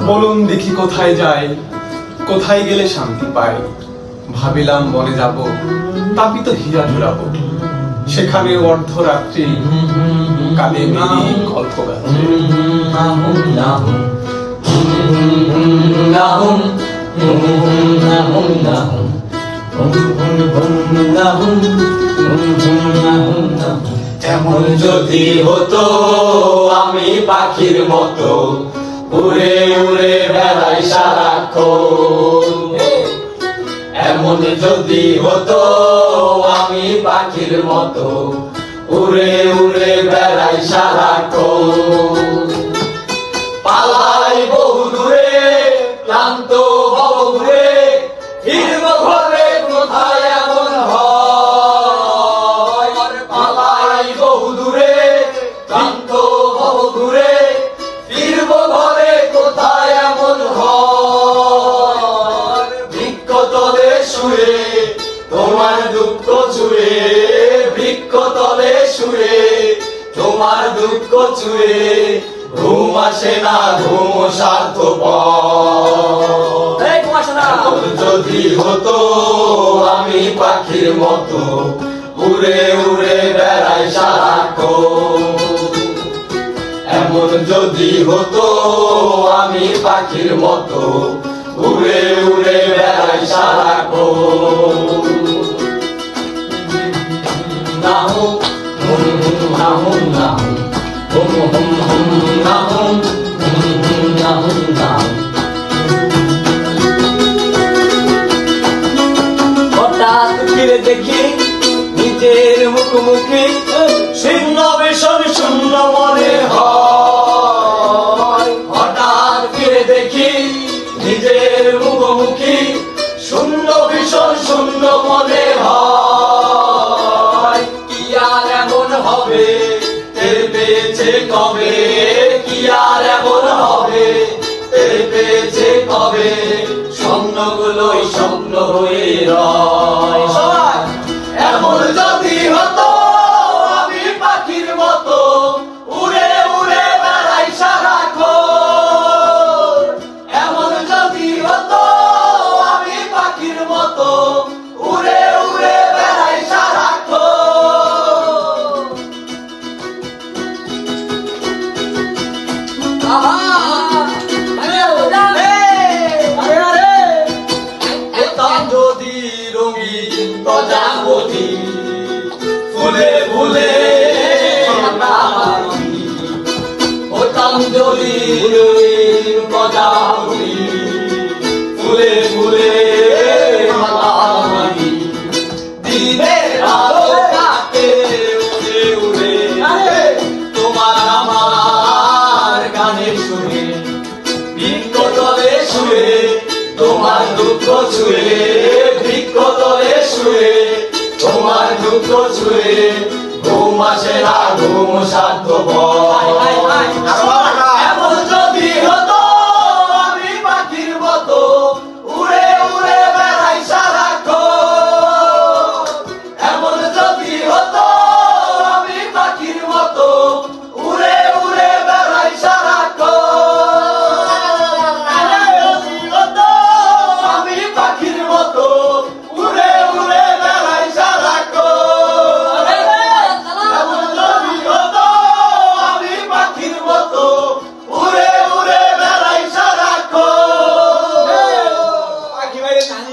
বলুন দেখি কোথায় যাই, কোথায় গেলে শান্তি পাই। ভাবিলাম বনে যাব, তাপিত হীরা জুড়াবো, সেখানে অর্ধরাত্রি কালে মেঘে গল্প গাছে। এমন যদি হতো আমি পাখির মতো উড়ে উড়ে বেড়াই সারাক্ষণ। এমন যদি হতো আমি পাখির মতো উড়ে উড়ে বেড়াই সারাক্ষণ। পালাই বহু দূরে ক্লান্ত হব ঘুরে, ফিরব ঘরে কোথায় এমন হয়। পালাই বহু দূরে ক্লান্ত হব ঘুরে, ফিরব ঘরে কোথায় এমন হয়। বৃক্ষতলে শুয়ে তোমার দুঃখ ছুঁয়ে, বৃক্ষতলে শুয়ে তোমার দুঃখ ছুঁয়ে, ঘুম আসে না ঘুম স্বার্থপর। যদি হতো আমি পাখির মতো উড়ে উড়ে বেড়াই সারাক্ষণ। এমন যদি হতো আমি পাখির মতো উড়ে উড়ে বেড়াই সারাক্ষণ। নাহু হুম হুম নাহু নাহু হুম হুম হুম নাহু হুম হুম নাহু নাহু। হঠাৎ ফিরে দেখি নিজের মুখোমুখি, শূন্য ভীষণ শূন্য মনে হয়। হঠাৎ ফিরে দেখি নিজের মুখোমুখি, শূন্য ভীষণ শূন্য মনে হয়। কি আর এমন হবে টের পেয়েছে কবে, কি আর এমন হবে টের পেয়েছে কবে, স্বপ্নগুলোই স্বপ্ন হয়ে রয়। এমন যদি হতো আমি পাখির মতো উড়ে উড়ে বেড়াই সারাক্ষণ। এমন যদি হতো আমি পাখির মতো উড়ে উড়ে বেড়াই সারাক্ষণ। যদি রঙিন প্রজাপতি ফুলে ফুলে হতাম, যদি রঙিন প্রজাপতি ফুলে ফুলে মাতামাতি। দিনের আলো কাটে উড়ে উড়ে তোমার আমার গানের সুরে, বৃক্ষতলে শুয়ে তোমার দুঃখ ছুঁয়ে, বৃক্ষতলে শুয়ে তোমার দুঃখ ছুঁয়ে, ঘুম আসে না ঘুম স্বার্থপর।